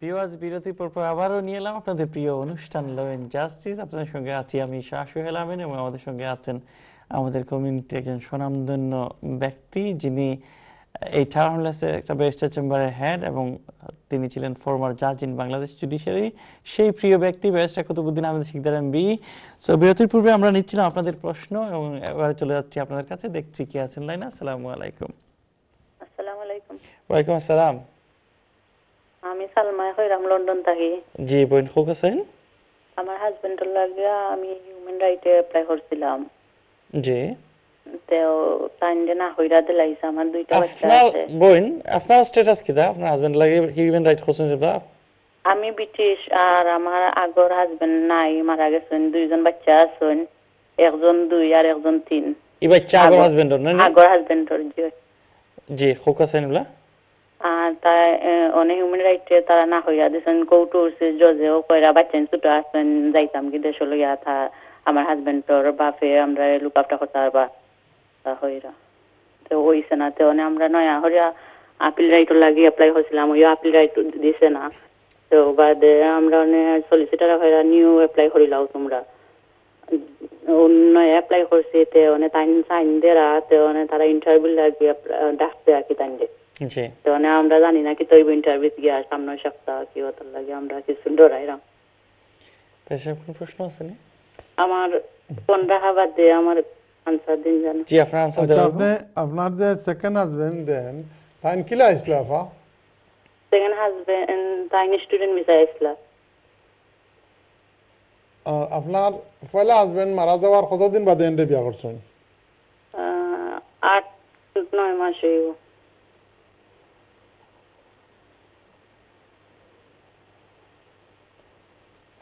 Viewers, বিরতির পর আবারও নিয়ে এলাম আপনাদের প্রিয় অনুষ্ঠান ল অ্যান্ড জাস্টিস। আপনাদের সঙ্গে আছি আমি শাহ সোহেল আমিন এবং আমাদের সঙ্গে আছেন আমাদের কমিউনিটির একজন স্বনামধন্য ব্যক্তি, যিনি এই টাউনলেসের একটা ব্যারিস্টার চেম্বারের হেড এবং তিনি ছিলেন ফরমার জাজ ইন বাংলাদেশ জুডিশিয়ারি। সেই প্রিয় ব্যক্তি barrister Qutubuddin Ahmed Sikdar MB. So বিরতির পূর্বে আমরা নিচ্ছিলাম আপনাদের প্রশ্ন এবং এবারে চলে যাচ্ছি আপনাদের কাছে, দেখছি কি আছেন লাইনে। আসসালামু আলাইকুম। আসসালামু আলাইকুম। ওয়ালাইকুম আসসালাম। আমি সালমা হইরাম, লন্ডন থাকি। জি বোন, খুব আছেন? আমার হাজবেন্ডের লাগে আমি হিউম্যান রাইটে অ্যাপ্লাই করছিলাম। জি। তো টাইমে না হইরা দিলাইছে, আমার দুইটা বাচ্চা আপনার আছে। বোন, আপনার স্ট্যাটাস কি দা? আপনার হাজবেন্ড লাগে হিউম্যান রাইট কোশ্চেন দা? আমি ব্রিটিশ আর আমার আগর হাজবেন্ড নাই, মারা গেছেন। দুইজন বাচ্চা আছেন, একজন 2 আর একজন 3। এই বাচ্চা আগর হাজবেন্ডর না? আগর হাজবেন্ডর। জি জি, খুব আছেন ওলা। আর তাই অনেক হিউম্যান রাইটে তারা না হইয়া দিয়েছেন। কৌটু উঠছে জজেও কইরা বাচ্চা ছোট আছেন, যাইতাম কি দেশ লইয়া থা আমার হাজবেন্ডর বাপে আমরা লুক আফটার করতে পারবা হইরা। তো হইছে না, তো আমরা নয়া হরিয়া আপিল রাইট লাগি অ্যাপ্লাই করছিলাম, ওই আপিল রাইট দিছে না। তো বাদে আমরা সলিসিটার হইরা নিউ অ্যাপ্লাই করিলাও তোমরা অন্য অ্যাপ্লাই করছি। তে টাইম সাইন দেরা, তে তারা ইন্টারভিউ লাগি ডাকতে আর কি টাইম দে। জি। তো আমরা জানি না কি তো ইন্টারভিউ গিয়া সামনের সপ্তাহ কি হতার লাগে, আমরা কিছু ডরাইলাম। পেশাব কোন প্রশ্ন আছে নি? আমার কোন রাহা বাদ দে আমার আনসার দিন জানো। জি, আপনার আনসার দেন। আপনি আপনার যে সেকেন্ড হাজবেন্ড দেন তাইন কিলা আইসলা আফা? সেকেন্ড হাজবেন্ড তাই স্টুডেন্ট ভিসা আইসলা। আপনার পয়লা হাজবেন্ড মারা যাওয়ার কতদিন বাদে এন্ডে বিয়া করছেন? 8-9 মাস হইব।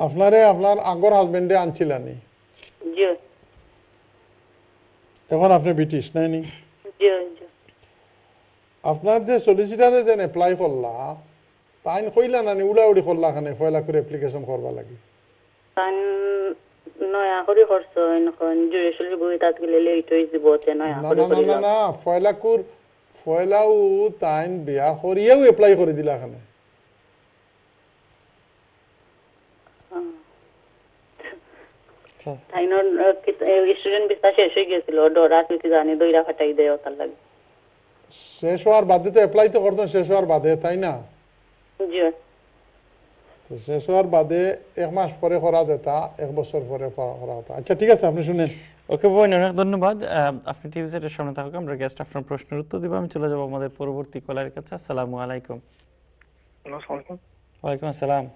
আপনার আগর হাজবেন্ডে আনছিলানি? জি এখন আপনি ব্রিটিশ নাই নি? জি জি। আপনার যে সলিসিটারে যেন অ্যাপ্লাই করলা তাইন কইলা নানি উড়াউড়ি করলা খানে পয়লা করে অ্যাপ্লিকেশন করবা লাগি? তাই নয়া করি করছ এখন জুডিশিয়াল বই তাত গেলে লেট হই যাব। তে নয়া না করি না না না না পয়লাও তাইন বিয়া করিয়াও অ্যাপ্লাই করে দিলা খানে। তাই স্টুডেন্ট ভিসা শেষ হয়ে গেছিল, ডরা তুই জানি দইরা ফাটাই দেয় তার লাগে। শেষ হওয়ার বাদে তো অ্যাপ্লাই তো করতেন শেষ হওয়ার বাদে, তাই না? জি। তো শেষ হওয়ার বাদে 1 মাস পরে করা যেতা, 1 বছর পরে করা হতো। আচ্ছা ঠিক আছে, আপনি শুনেন। ওকে বোন, অনেক ধন্যবাদ। আপনি টিভি সেটের সামনে থাকুন, আমরা গেস্ট আপনার প্রশ্নের উত্তর দিব। আমি চলে যাব আমাদের পরবর্তী কলারের কাছে। আসসালামু আলাইকুম। ওয়ালাইকুম আসসালাম।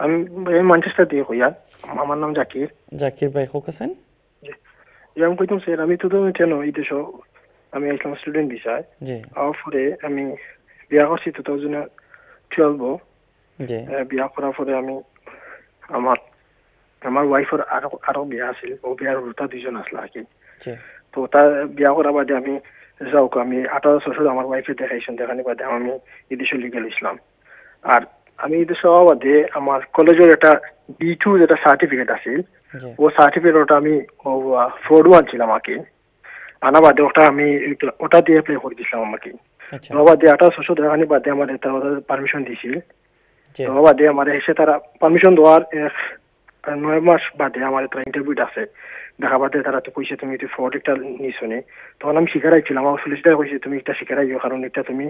আমি ম্যানচেস্টার দিয়ে কইয়া, আমার নাম জাকির। জাকির ভাই, খুব আছেন? আমি কইতাম স্যার, আমি তো কেন এই দেশ আমি আসলাম স্টুডেন্ট ভিসায়। জি। পরে আমি বিয়া করছি 2012। জি। বিয়া করার পরে আমি আমার ওয়াইফের আরো বিয়া আছিল, ও বিয়ার ওটা 2জন আসলা আর কি। তো তার বিয়া করার বাদে আমি যাওক আমি 18 বছর আমার ওয়াইফে দেখাইছেন, দেখানি বাদে আমি এদেশে লিগেল ইসলাম। আর আমি এদেশে হওয়া বাদে আমার কলেজের একটা B2 যেটা সার্টিফিকেট আছিল, ও সার্টিফিকেট আমি ফ্রড আনছিলাম আর কি। আনা বাদে ওটা দিয়ে অ্যাপ্লাই করে দিছিলাম আমাকে। বাদে 18 বছর দেখানি বাদে আমার এটা পারমিশন দিছিল। তো বাদে আমার এসে তারা পারমিশন দেওয়ার 9 মাস বাদে আমার একটা ইন্টারভিউ আছে। দেখা বাদে তারা তো কইছে তুমি তো ফ্রড একটা নিছো নি। তখন আমি শিকারাইছিলাম, আমার সলিসিটার কইছে তুমি এটা শিকারাইও, কারণ এটা তুমি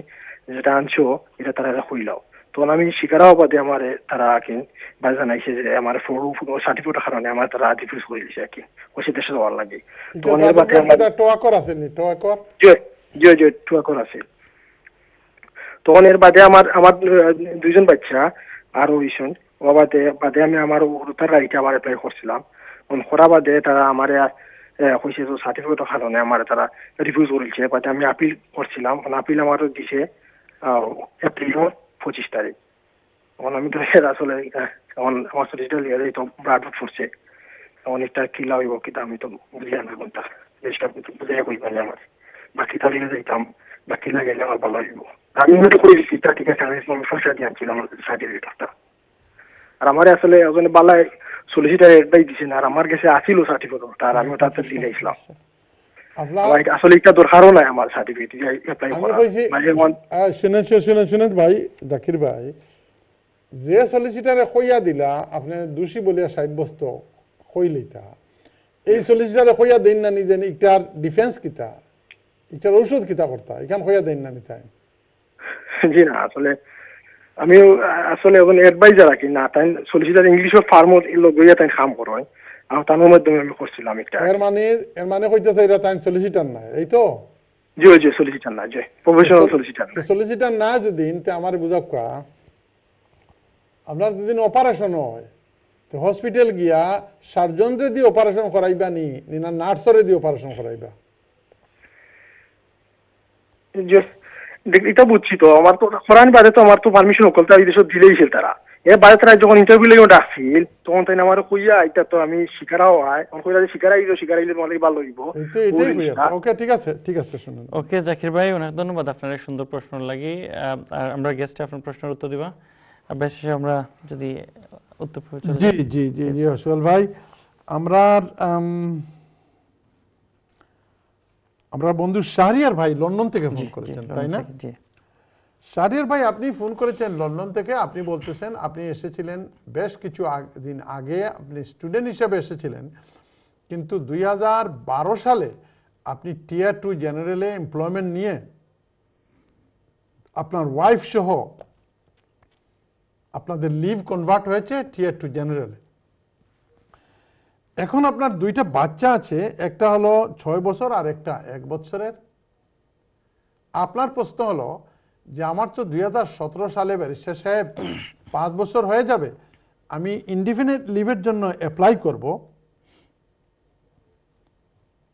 যেটা আনছো এটা তারা কইলাও। তখন আমি শিকারাও বাদে আমার তারা আগে বা জানাইছে যে আমার ফ্রড সার্টিফিকেটের কারণে আমার তারা ডিফিউজ করে দিছে আর কি, কইছে দেশে যাওয়ার লাগে। তখন এর বাদে আমার টোয়াকর আছে নি? টোয়াকর জি টোয়াকর আছে। তখন এর বাদে আমার 2জন বাচ্চা আর হইছেন। ও বাদে আমি আমার ওটার রাইটে আবার অ্যাপ্লাই করছিলাম। করা বাদে তারা আমার কইছে যে সার্টিফিকেটের কারণে আমার তারা রিফিউজ করেছে। বাদে আমি আপিল করছিলাম, আপিল আমার দিছে এপ্রিলের 25 তারিখ। তখন আমি তো আসলে এখন আমার সলিসিটার লিয়ে তো ব্রাডফোর্ড পড়ছে, অনেকটা কিলা হইব কিন্তু আমি তো বুঝলাম না কোনটা দেশটা বুঝে কই পারি আমার বাকি তাহলে যাইতাম, বাকি না গেলে আমার ভালো হইব। আমি মনে করি সেটা ঠিক আছে, আমি ফসা দিয়ে আনছিলাম সার্টিফিকেটটা। আর আমার আসলে ওখানে বালায় সলিসিটার এটাই দিছে না, আর আমার কাছে আসিল সার্টিফিকেট, আর আমি ওটা দিয়ে দিলাম। আসলে এটা দরকারও নাই আমার সার্টিফিকেট অ্যাপ্লাই করা। শুনেন ভাই জাকির ভাই, যে সলিসিটারে কইয়া দিলা আপনি দোষী বলিয়া সাব্যস্ত কইলিতা, এই সলিসিটারে কইয়া দেন না নিজে ইটার ডিফেন্স কিতা, ইটার ঔষধ কিতা করতা, এখান কইয়া দেন না নিতাই? জি না, আসলে আমি আসলে এখন অ্যাডভাইজার আছি না, তাই সলিসিটার ইংলিশও ফার্মত লইয়া তাই কাম করয়, আর তার মাধ্যমে আমি করছিলাম এটা। এর মানে কইতেছে এটা তাই সলিসিটার না, এই তো? জি জি, সলিসিটার না, জি প্রফেশনাল সলিসিটার না। সলিসিটার না যদি আমার বুঝাক্কা, আপনার যদি অপারেশন হয় তো হসপিটাল গিয়া সার্জনরে দিয়ে অপারেশন করাইবা নি না নার্সরে দিয়ে অপারেশন করাইবা? এটা বুঝছি তো, আমার তো করান বাদে তো আমার তো পারমিশন করতে এই দেশ দিলেইছিল তারা। এর বাদে তারা যখন ইন্টারভিউ লেগে ডাকছিল তখন তাই আমার কইয়া এটা তো আমি শিকারাও হয়, কইরা যে শিকারাইলে তোমাদের ভালো হইব। এটাই কইয়া। ওকে, ঠিক আছে শুনুন। ওকে জাকির ভাই, অনেক ধন্যবাদ আপনার এই সুন্দর প্রশ্ন লাগি। আর আমরা গেস্টে আপনার প্রশ্নের উত্তর দিবা, আর বিশেষে আমরা যদি উত্তর জি জি জি জি সোহেল ভাই, আমরা বন্ধু শাহরিয়ার ভাই লন্ডন থেকে ফোন করেছেন, তাই না? জি শাহরিয়ার ভাই, আপনি ফোন করেছেন লন্ডন থেকে। আপনি বলতেছেন আপনি এসেছিলেন বেশ কিছু দিন আগে, আপনি স্টুডেন্ট হিসেবে এসেছিলেন, কিন্তু 2012 সালে আপনি টিয়ার 2 জেনারেলে এমপ্লয়মেন্ট নিয়ে আপনার ওয়াইফ সহ আপনাদের লিভ কনভার্ট হয়েছে টিয়ার 2 জেনারেলে। এখন আপনার দুইটা বাচ্চা আছে, একটা হলো 6 বছর আর একটা 1 বছরের। আপনার প্রশ্ন হলো যে আমার তো 2017 সালে ব্যারিস্টার সাহেব 5 বছর হয়ে যাবে, আমি ইনডিফিনিট লিভের জন্য অ্যাপ্লাই করব,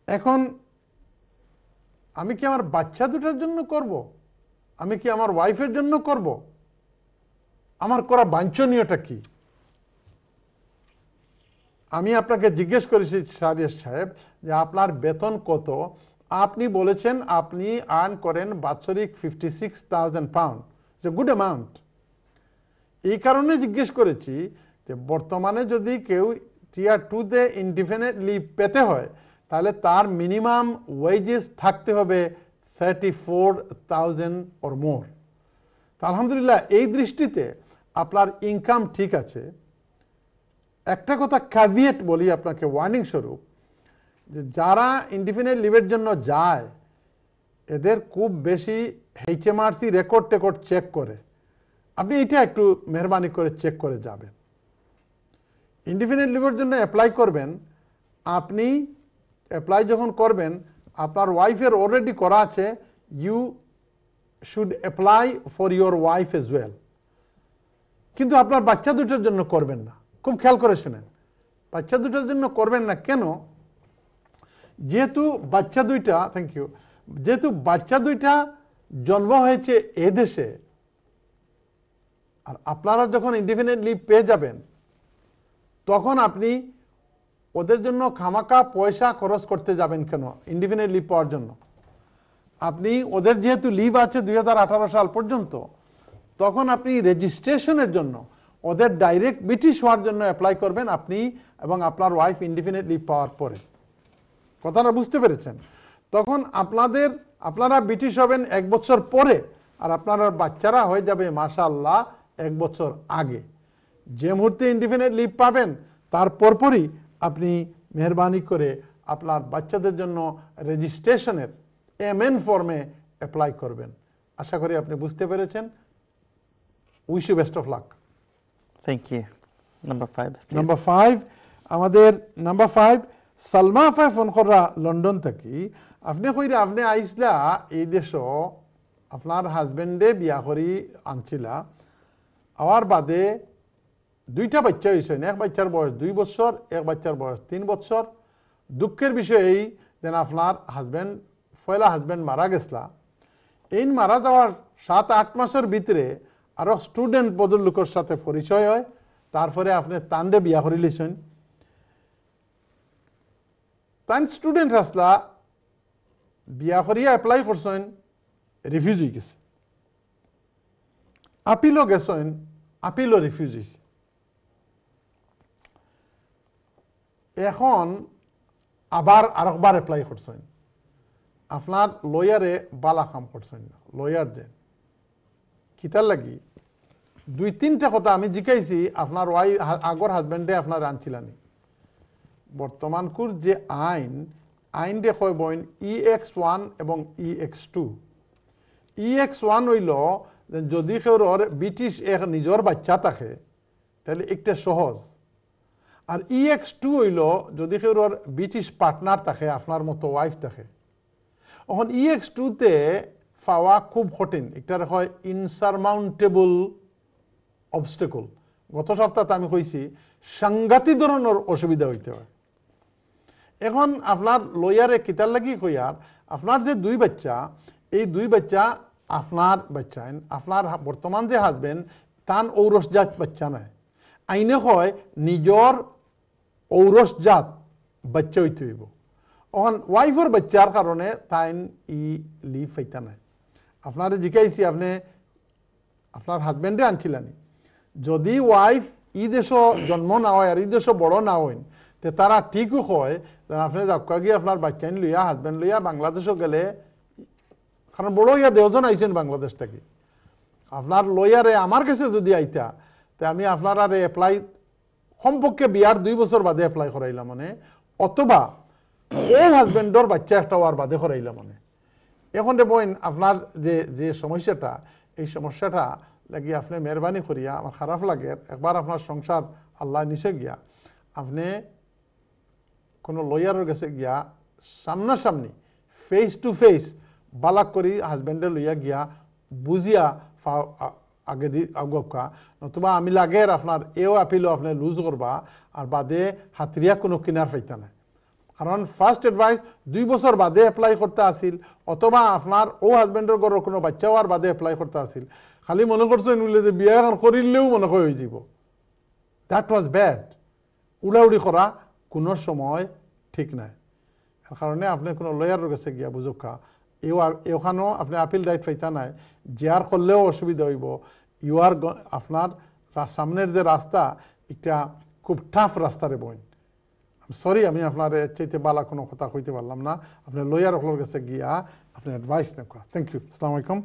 এখন আমি কি আমার বাচ্চা দুটার জন্য করব, আমি কি আমার ওয়াইফের জন্য করব, আমার করা বাঞ্ছনীয়টা কি? আমি আপনাকে জিজ্ঞেস করেছি শাহরিয়ার সাহেব যে আপনার বেতন কত? আপনি বলেছেন আপনি আর্ন করেন বাৎসরিক 56,000 pound, it's a good amount. এই কারণে জিজ্ঞেস করেছি যে বর্তমানে যদি কেউ টিয়ার 2-তে ইনডিফিনিট লিভ পেতে হয় তাহলে তার মিনিমাম ওয়েজেস থাকতে হবে 34,000 অর মোর। আলহামদুলিল্লাহ, এই দৃষ্টিতে আপনার ইনকাম ঠিক আছে। একটা কথা ক্যাভিয়েট বলি আপনাকে ওয়ার্নিং স্বরূপ, যে যারা ইনডিফিনিট লিভের জন্য যায় এদের খুব বেশি HMRC রেকর্ড চেক করে। আপনি এটা একটু মেহরবানি করে চেক করে যাবেন। ইনডিফিনিট লিভের জন্য অ্যাপ্লাই করবেন, আপনি অ্যাপ্লাই যখন করবেন আপনার ওয়াইফের অলরেডি করা আছে, you should apply for your wife as well, কিন্তু আপনার বাচ্চা দুটোর জন্য করবেন না। খুব খেয়াল করে শুনেন, বাচ্চা দুটোর জন্য করবেন না কেন? যেহেতু বাচ্চা দুইটা, থ্যাংক ইউ, যেহেতু বাচ্চা দুইটা জন্ম হয়েছে এদেশে, আর আপনারা যখন ইনডিফিনিট লিভ পেয়ে যাবেন তখন আপনি ওদের জন্য খামাকা পয়সা খরচ করতে যাবেন কেন? ইনডিফিনিট লিভ পাওয়ার জন্য আপনি ওদের যেহেতু লিভ আছে 2018 সাল পর্যন্ত, তখন আপনি রেজিস্ট্রেশনের জন্য ওদের ডাইরেক্ট ব্রিটিশ হওয়ার জন্য অ্যাপ্লাই করবেন আপনি এবং আপনার ওয়াইফ ইনডিফিনিট লিভ পাওয়ার পরে। কথাটা বুঝতে পেরেছেন? তখন আপনারা ব্রিটিশ হবেন 1 বছর পরে, আর আপনার বাচ্চারা হয়ে যাবে মাশাআল্লাহ 1 বছর আগে। যে মুহূর্তে ইনডিফিনিট লিভ পাবেন তার পরপরই আপনি মেহরবানি করে আপনার বাচ্চাদের জন্য রেজিস্ট্রেশনের MN ফর্মে অ্যাপ্লাই করবেন। আশা করি আপনি বুঝতে পেরেছেন। Wish you best of luck. Thank you. Number 5 আমাদের নাম্বার 5 সালমা আফা ফোন করা লন্ডন থেকে। আপনি কইরা আপনি আইসলা এই দেশ, আপনার হাজবেন্ডে বিয়া করি আনছিলা, আওয়ার বাদে দুইটা বাচ্চা হয়েছে, এক বাচ্চার বয়স 2 বছর, এক বাচ্চার বয়স 3 বছর। দুঃখের বিষয় এই যেন আপনার পয়লা হাজবেন্ড মারা গেছলা। এই মারা যাওয়ার 7-8 মাসের ভিতরে আরো স্টুডেন্ট বদলোকের সাথে পরিচয় হয়, তারপরে আপনি তান্ডে বিয়া করে লিছেন। তান স্টুডেন্ট আসলা, বিয়া করিয়া অ্যাপ্লাই করছেন, রিফিউজ হয়ে গেছে। আপিলও গেছেন, আপিলও রিফিউজ হয়েছে। এখন আবার আরেকবার অ্যাপ্লাই করছেন, আপনার লয়ারে বালা কাম করছেন না। লয়ার যে কিতার লাগি 2-3টা কথা আমি জিজ্ঞাসি আপনার আগর হাজবেন্ডে আপনার আনছিলানি বর্তমানকুর যে আইন দে কয় বইন EX1 এবং EX2 EX1 হইল যদি কেউর ব্রিটিশ এক নিজের বাচ্চা থাকে তাহলে একটা সহজ আর EX2 হইল যদি কেউর ব্রিটিশ পার্টনার থাকে আপনার মতো ওয়াইফ থাকে এখন EX2 তে পাওয়া খুব কঠিন এটার হয় ইনসারমাউন্টেবল অবস্টেকল গত সপ্তাহে আমি কইছি সাংঘাতিক ধরনের অসুবিধা হইতে হয় এখন আপনার লয়ারে কিতার লাগি কইয়ার আপনার যে 2 বাচ্চা এই 2 বাচ্চা আপনার বাচ্চা আপনার বর্তমান যে হাজবেন্ড তান ঔরসজাত বাচ্চা নাই আইনে হয় নিজর ঔরসজাত বাচ্চা হইতে হইব এখন ওয়াইফের বাচ্চার কারণে তাইন লিভ পাইতা নাই আপনারে জিজ্ঞাসি আপনি আপনার হাজবেন্ডে আনছিলেন যদি ওয়াইফ দেশ জন্ম না হয় আর দেশ বড় না হইন তে তারা ঠিকও হয় আপনি যাক্কা গিয়ে আপনার বাচ্চাইন লইয়া হাজবেন্ড লইয়া বাংলাদেশও গেলে কারণ বড় ইয়া দেওজন আইছেন বাংলাদেশ থেকে আপনার লয়ারে আমার কাছে যদি আইতা তে আমি আপনার আর এপ্লাই কমপক্ষে বিয়ার 2 বছর বাদে এপ্লাই করাইলাম মানে অথবা এই হাজবেন্ডর বাচ্চা একটা হওয়ার বাদে করাইলাম মানে এখন বইন আপনার যে সমস্যাটা এই সমস্যাটা লাগি আপনি মেহরবানি করিয়া আমার খারাপ লাগে একবার আপনার সংসার আল্লাহ নিচে গিয়া আপনি কোনো লয়ারের কাছে গিয়া সামনাসামনি ফেস টু ফেস বালাক করি হাজবেন্ডে লইয়া গিয়া বুঝিয়া আগে আগুকা নতুবা আমি লাগের আপনার এও আপিলও আপনি লুজ করবা আর বাদে হাতরিয়া কোনো কিনার পাইতা না কারণ ফার্স্ট অ্যাডভাইস 2 বছর বাদে এপ্লাই করতে আসিল অথবা আপনার ও হাজবেন্ডের ঘরের কোনো বাচ্চা হওয়ার বাদে এপ্লাই করতে আসিল খালি মনে করছেন বলে যে বিয়ে এখন করিলেও মনে হয় হয়ে যাব দ্যাট ওয়াজ ব্যাড উড়াউড়ি করা কোনো সময় ঠিক নাই এর কারণে আপনি কোনো লয়ারের কাছে গিয়া বুঝুকা এখানেও আপনি আপিল রাইট পাইতা নাই যার করলেও অসুবিধা হইব আপনার সামনের যে রাস্তা একটা খুব টাফ রাস্তারে বইন সরি আমি আপনার চাইতে বালা কোনো কথা কইতে পারলাম না আপনি লয়ার হলোর কাছে গিয়া আপনি অ্যাডভাইস নেওয়া থ্যাংক ইউ আসসালামু আলাইকুম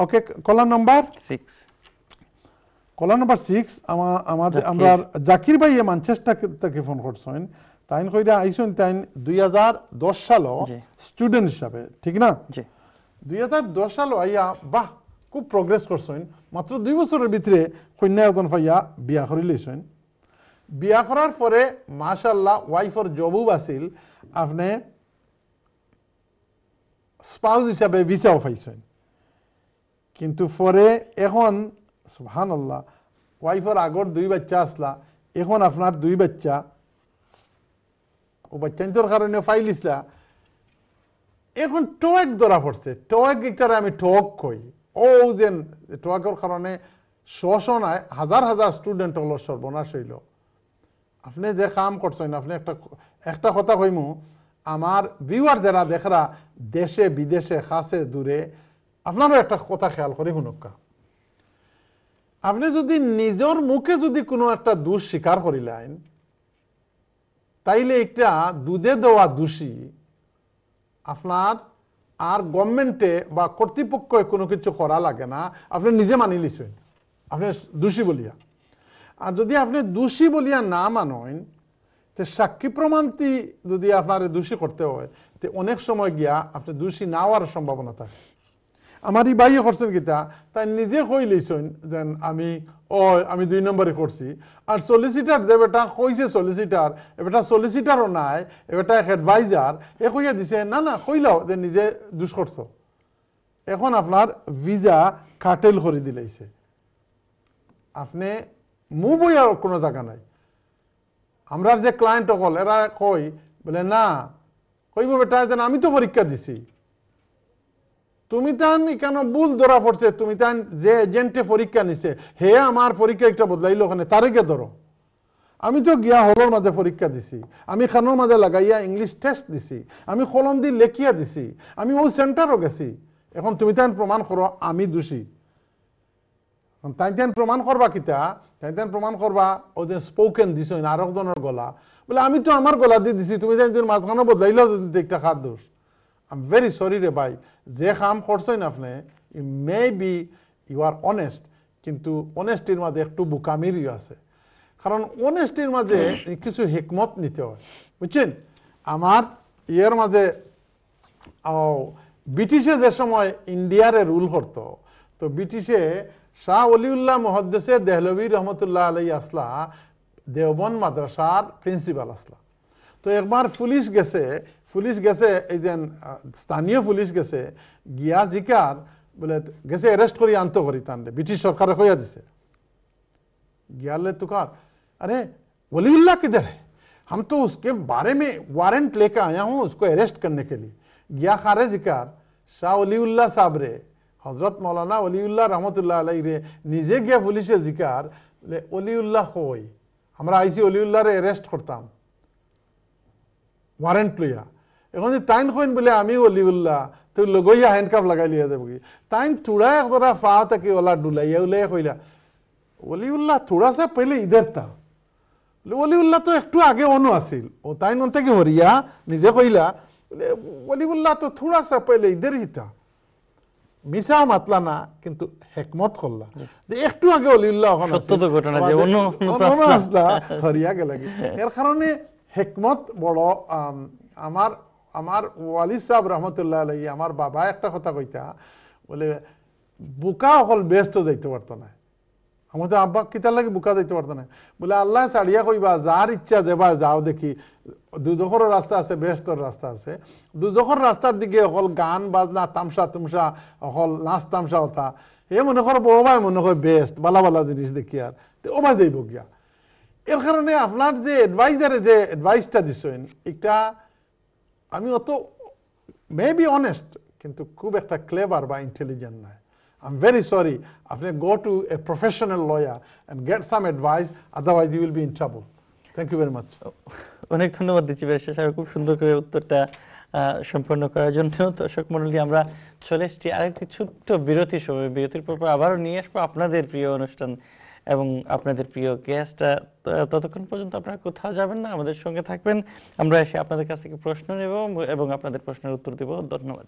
ওকে কলার নাম্বার 6 আমাদের আমরা জাকির ভাই ম্যানচেস্টার থেকে ফোন করছেন তাইন কইরা আইছেন তাইন 2010 সালে স্টুডেন্ট হিসাবে ঠিক না 2010 সালে আইয়া বাহ খুব প্রোগ্রেস করছেন মাত্র 2 বছরের ভিতরে কন্যা একজন পাইয়া বিয়া করে লইছেন বিয়া করার পরে মাশাআল্লাহ ওয়াইফর জবও আছিল আপনি স্পাউস হিসাবে ভিসাও পাইছেন কিন্তু পরে এখন সুবহানাল্লাহ ওয়াইফর আগর 2 বাচ্চা আসলা এখন আপনার 2 বাচ্চা ও বাচ্চান্তর কারণে ফাইলিসলা এখন টোয়েক ধরা পড়ছে টোয়েক একটা আমি ঠক কই ও যে টোয়েকের কারণে শোষণায় হাজার হাজার স্টুডেন্ট হলো সর্বনাশ হইল আপনি যে কাম করছেন আপনি একটা কথা কইমু আমার ভিউয়ার যারা দেখরা দেশে বিদেশে কাছে দূরে আপনারও একটা কথা খেয়াল করে শুনুকা আপনি যদি নিজের মুখে যদি কোনো একটা দোষ স্বীকার করিলেন তাইলে একটা দুধে দেওয়া দোষী আপনার আর গভর্নমেন্টে বা কর্তৃপক্ষে কোনো কিছু করা লাগে না আপনি নিজে মানি লিছেন আপনি দোষী বলিয়া আর যদি আপনি দোষী বলিয়া না মানেন তো সাক্ষী প্রমাণটি যদি আপনার দোষী করতে হয় তো অনেক সময় গিয়া আপনি দোষী না হওয়ার সম্ভাবনা থাকে আমার এই ভাইয়ে করছেন কিতা তাই নিজে কই লইছেন যেন আমি 2 নম্বরে করছি আর সলিসিটার যে বেটা কইছে সলিসিটার এবেটা সলিসিটারও নাই এবেটা এক অ্যাডভাইজার এ কইয়া দিছে না না কইলাও যে নিজে দোষ করছো এখন আপনার ভিসা কাটেল করে দিলাইছে আপনি মুভই আর কোনো জায়গা নাই আমরা যে ক্লায়েন্ট হল এরা কই বলে না কইব বেটা যেন আমি তো পরীক্ষা দিছি তুমি তান কেন ভুল ধরা পড়ছে তুমি তান যে এজেন্টে পরীক্ষা নিছে হে আমার পরীক্ষা একটা বদলাইলো ওখানে তারিখে ধরো আমি তো গিয়া হলের মাঝে পরীক্ষা দিছি আমি খানোর মাঝে লাগাইয়া ইংলিশ টেস্ট দিছি আমি কলম দিয়ে লেখিয়া দিছি আমি ওই সেন্টারও গেছি এখন তুমি তান প্রমাণ করো আমি দোষী তাই তেন প্রমাণ করবা কিতা তাই তেন প্রমাণ করবা ওদের স্পোকেন দিছ আর একজনের গলা বলে আমি তো আমার গলা দিয়ে দিছি তুমি তাই মাঝখানে বদলাইলো যদি একটা খার দোষ আই এম ভেরি সরি রে ভাই যে কাম করছেন আপনি may be you are honest কিন্তু অনেস্টির মাঝে একটু বোকামিরও আছে। কারণ অনেস্টির মাঝে কিছু হিকমত নিতে হয়, বুঝছেন? আমার ইয়ের মাঝে ব্রিটিশে যে সময় ইন্ডিয়ারে রুল করতো, তো ব্রিটিশে শাহ অলিউল্লাহ মুহাদ্দিসে দেহলভী রহমতুল্লাহ আলাই আসলা দেওবন্দ মাদ্রাসার প্রিন্সিপাল আসলা। তো একবার পুলিশ গেছে এই যে স্থানীয় পুলিশ গেছে গিয়া জিকার বলে গেছে অ্যারেস্ট করি আনতো করি তানলে ব্রিটিশ সরকারে কইয়া দিছে। गया तुकार अरे वलीउल्लाह किधर है, हम तो उसके बारे में वारंट लेकर आया हूँ उसको अरेस्ट करने के लिए। गया खारे जिकार शाह वलीउल्लाह साहब रे हजरत मौलाना वलीउल्लाह रहमतुल्लाह अलैहि रे निजे गया पुलिशे जिकार बोले वलीउल्लाह होई আমরা আইসি ওলিউল্লাহ রে অ্যারেস্ট করতাম ওয়ারেন্ট লইয়া। এখন যে তাইন কইন বলে আমি ওলিউল্লাহ তো লগইয়া হ্যান্ডকাফ লাগাই লিয়া যাবো কি তাইন থোড়া এক ধরা ফা তাকে ওলা ডুলাইয়া উলাইয়া কইলা ওলিউল্লাহ থোড়া সা পহলে ইধর তা। ওলিউল্লাহ তো একটু আগে অন্য আসিল ও তাইন অন থেকে হরিয়া নিজে কইলা বলে ওলিউল্লাহ তো থোড়া সা পহলে ইধর হি তা। মিশা মাতলা না কিন্তু হেকমত করলা যে একটু আগে ওলিউল্লাহ সত্য ঘটনা যে অন্য আসলা হরিয়া গেল। এর কারণে হেকমত বড়। আমার আমার ওয়ালিদ সাহেব রহমতুল্লাহ আলাইহি আমার বাবা একটা কথা কইতা বলে বুকা অকল ব্যস্ত যাইতে পারতো না। আমাদের আব্বা কিতার লাগে বুকা যাইতে পারতো না বলে আল্লাহ ছাড়িয়া কইবা যার ইচ্ছা যাবা যাও দেখি দুজখর রাস্তা আছে বেহেশতর রাস্তা আছে। দুজখর রাস্তার দিকে অকল গান বাজনা তামসা তুমসা অকল নাচ তামসা কথা এ মনে কর ববাই মনে হয় বেস্ট বালা বালা জিনিস দেখি আর ওবা যাইব গিয়া। এর কারণে আপনার যে অ্যাডভাইজারে যে অ্যাডভাইসটা দিছেন এটা আমি অত মে বি অনেস্ট কিন্তু খুব একটা ক্লেভার বা ইন্টেলিজেন্ট নয়। আই এম ভেরি সরি, আপনি go to a professional lawyer and get some advice, otherwise you will be in trouble. Thank you very much. অনেক ধন্যবাদ দিচ্ছি ব্যারিস্টার সাহেব খুব সুন্দর করে উত্তরটা সম্পন্ন করার জন্য। দর্শক মণ্ডলী, আমরা চলে এসেছি আরেকটি ছোট্ট বিরতির সময়। বিরতির পর আবারও নিয়ে আসবো আপনাদের প্রিয় অনুষ্ঠান এবং আপনাদের প্রিয় গেস্ট। ততক্ষণ পর্যন্ত আপনারা কোথাও যাবেন না, আমাদের সঙ্গে থাকবেন। আমরা এসে আপনাদের কাছ থেকে প্রশ্ন নেব এবং আপনাদের প্রশ্নের উত্তর দেব। ধন্যবাদ।